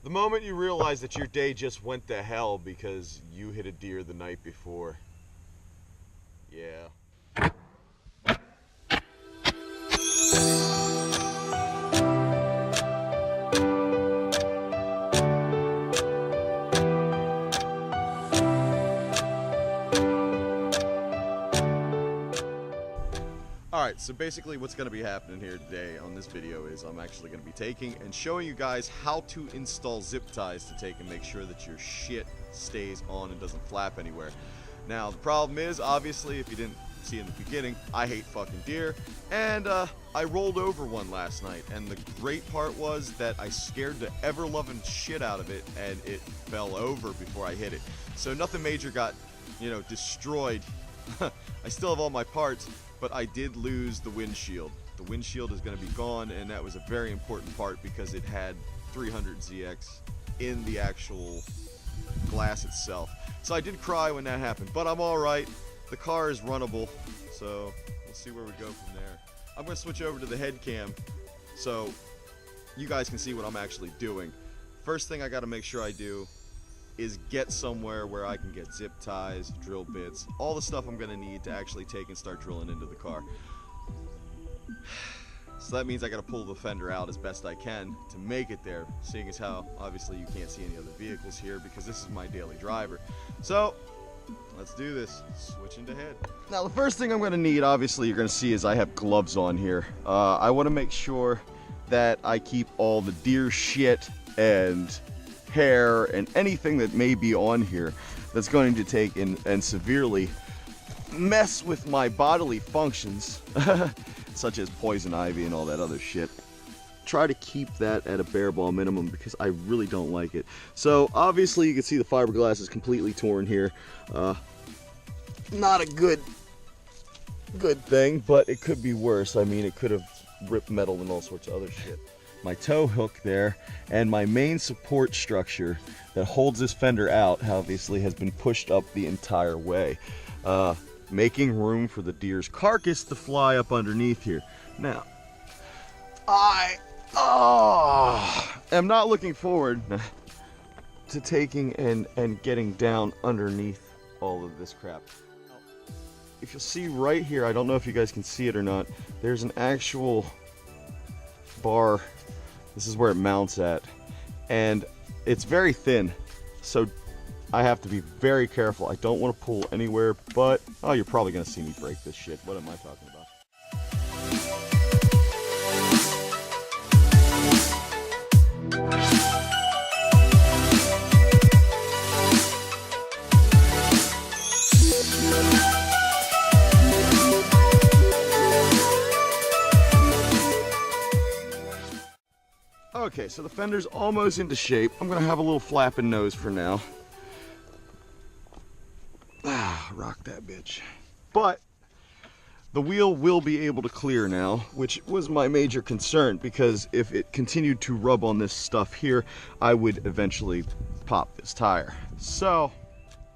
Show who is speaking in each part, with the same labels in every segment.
Speaker 1: The moment you realize that your day just went to hell because you hit a deer the night before. Yeah. Alright, so basically what's going to be happening here today on this video is I'm actually going to be taking and showing you guys how to install zip ties to take and make sure that your shit stays on and doesn't flap anywhere. Now, the problem is, obviously, if you didn't see in the beginning, I hate fucking deer, and I rolled over one last night, and the great part was that I scared the ever-loving shit out of it, and it fell over before I hit it. So nothing major got, destroyed. I still have all my parts, but I did lose the windshield. The windshield is going to be gone, and that was a very important part because it had 300ZX in the actual glass itself. So I did cry when that happened, but I'm alright. The car is runnable, so we'll see where we go from there. I'm going to switch over to the head cam so you guys can see what I'm actually doing. First thing I got to make sure I do is get somewhere where I can get zip ties, drill bits, all the stuff I'm going to need to actually take and start drilling into the car. So that means I got to pull the fender out as best I can to make it there, seeing as how obviously you can't see any other vehicles here because this is my daily driver. So let's do this. Switching to head. Now the first thing I'm going to need, obviously you're going to see, is I have gloves on here. I want to make sure that I keep all the deer shit and hair and anything that may be on here that's going to take and severely mess with my bodily functions such as poison ivy and all that other shit. Try to keep that at a bare ball minimum because I really don't like it. So obviously you can see the fiberglass is completely torn here. Not a good thing, but it could be worse. I mean, it could have ripped metal and all sorts of other shit. My tow hook there and my main support structure that holds this fender out obviously has been pushed up the entire way, making room for the deer's carcass to fly up underneath here. Now, I am not looking forward to taking and getting down underneath all of this crap. If you'll see right here, I don't know if you guys can see it or not, there's an actual bar. This is where it mounts at, and it's very thin, so I have to be very careful. I don't want to pull anywhere, but oh, you're probably gonna see me break this shit. What am I talking about? Okay, so the fender's almost into shape. I'm gonna have a little flapping nose for now. Rock that bitch. But the wheel will be able to clear now, which was my major concern, because if it continued to rub on this stuff here, I would eventually pop this tire. So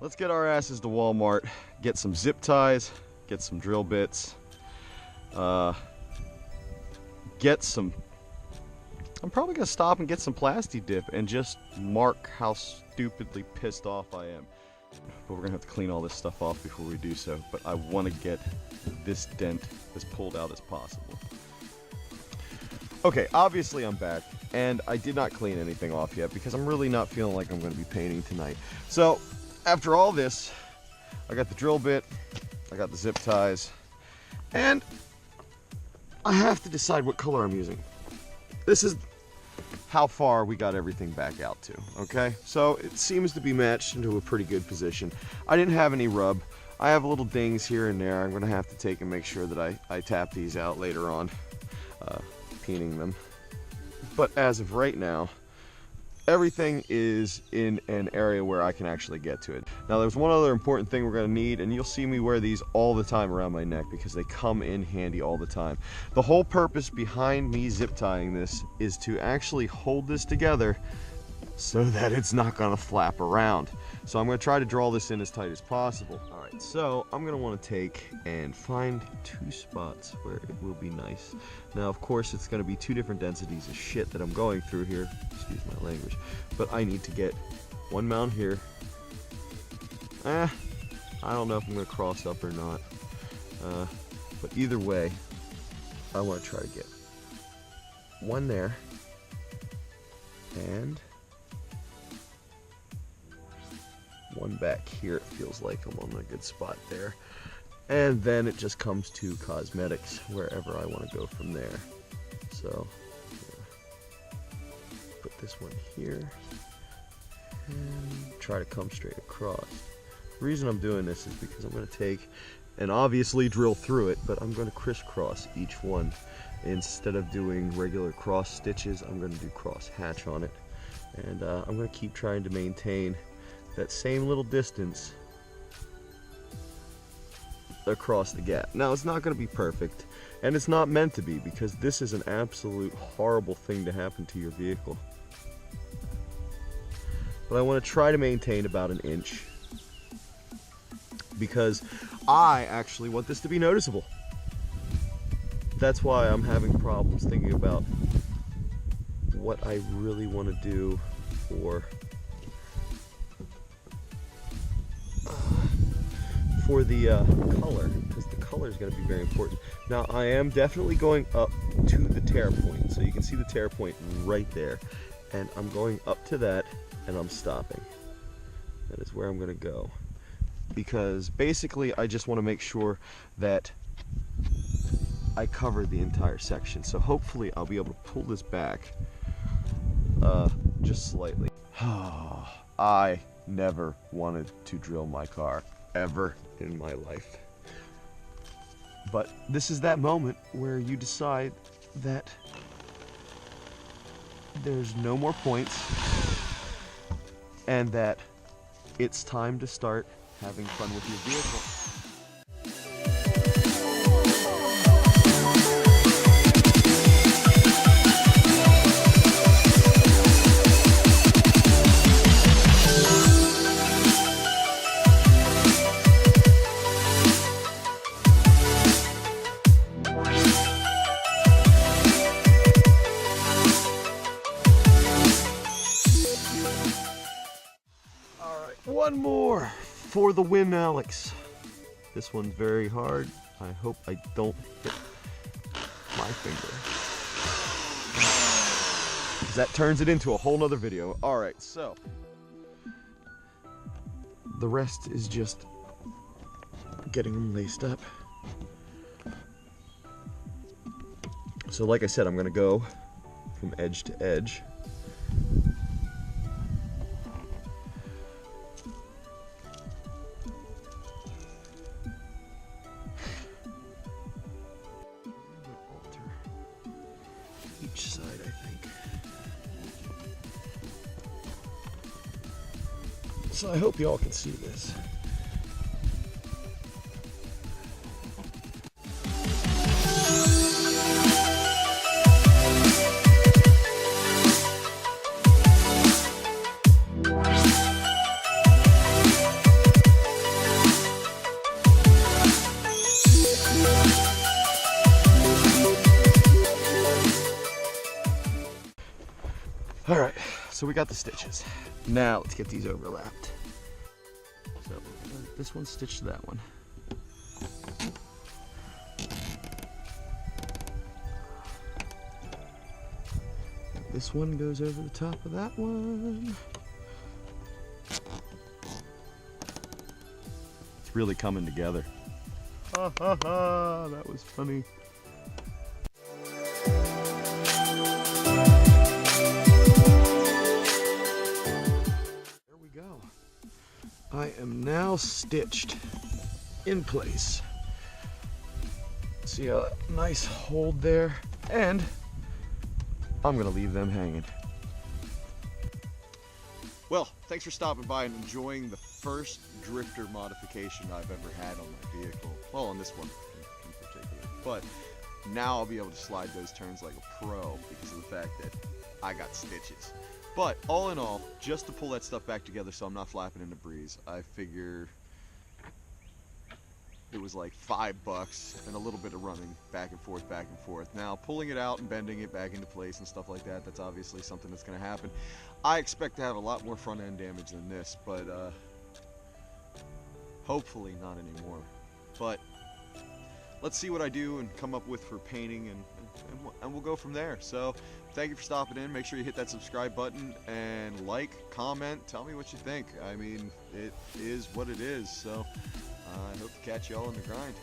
Speaker 1: let's get our asses to Walmart, get some zip ties, get some drill bits, get some, I'm probably gonna stop and get some plasti dip and just mark how stupidly pissed off I am. But we're gonna have to clean all this stuff off before we do so. But I want to get this dent as pulled out as possible. Okay, obviously I'm back, and I did not clean anything off yet because I'm really not feeling like I'm gonna be painting tonight. So after all this, I got the drill bit, I got the zip ties, and I have to decide what color I'm using. This is how far we got everything back out to, okay? So it seems to be matched into a pretty good position. I didn't have any rub. I have little dings here and there. I'm gonna have to take and make sure that I tap these out later on, peening them. But as of right now, everything is in an area where I can actually get to it. Now there's one other important thing we're gonna need, and you'll see me wear these all the time around my neck because they come in handy all the time. The whole purpose behind me zip tying this is to actually hold this together so that it's not gonna flap around. So I'm gonna try to draw this in as tight as possible. All right, so I'm gonna wanna take and find 2 spots where it will be nice. Now, of course, it's gonna be 2 different densities of shit that I'm going through here, excuse my language, but I need to get 1 mount here. I don't know if I'm gonna cross up or not, but either way, I wanna try to get 1 there, and 1 back here. It feels like I'm on a good spot there. And then it just comes to cosmetics wherever I want to go from there. So put this one here and try to come straight across. The reason I'm doing this is because I'm going to take and obviously drill through it, but I'm going to crisscross each one. Instead of doing regular cross stitches, I'm going to do cross hatch on it. And I'm going to keep trying to maintain that same little distance across the gap. Now, it's not going to be perfect, and it's not meant to be, because this is an absolute horrible thing to happen to your vehicle. But I want to try to maintain about 1 inch, because I actually want this to be noticeable. That's why I'm having problems thinking about what I really want to do for the color, because the color is going to be very important. Now, I am definitely going up to the tear point, so you can see the tear point right there, and I'm going up to that and I'm stopping. That is where I'm going to go, because basically I just want to make sure that I cover the entire section. So hopefully I'll be able to pull this back just slightly. I never wanted to drill my car ever in my life, but this is that moment where you decide that there's no more points and that it's time to start having fun with your vehicle. One more for the win, Alex. This one's very hard. I hope I don't hit my finger, because that turns it into a whole nother video. All right, so the rest is just getting them laced up. So like I said, I'm gonna go from edge to edge. Each side, I think. So I hope you all can see this. All right, so we got the stitches. Now let's get these overlapped. So this one's stitched to that one. This one goes over the top of that one. It's really coming together. Ha ha ha, that was funny. I am now stitched in place. See a nice hold there, and I'm gonna leave them hanging. Well, thanks for stopping by and enjoying the first drifter modification I've ever had on my vehicle. Well, on this one in particular. But now I'll be able to slide those turns like a pro because of the fact that I got stitches. But all in all, just to pull that stuff back together so I'm not flapping in the breeze, I figure it was like $5 and a little bit of running back and forth, back and forth. Now, pulling it out and bending it back into place and stuff like that, that's obviously something that's going to happen. I expect to have a lot more front end damage than this, but hopefully not anymore. But let's see what I do and come up with for painting, and we'll go from there. So thank you for stopping in. Make sure you hit that subscribe button and like, comment, tell me what you think. I mean, it is what it is. So I hope to catch y'all on the grind.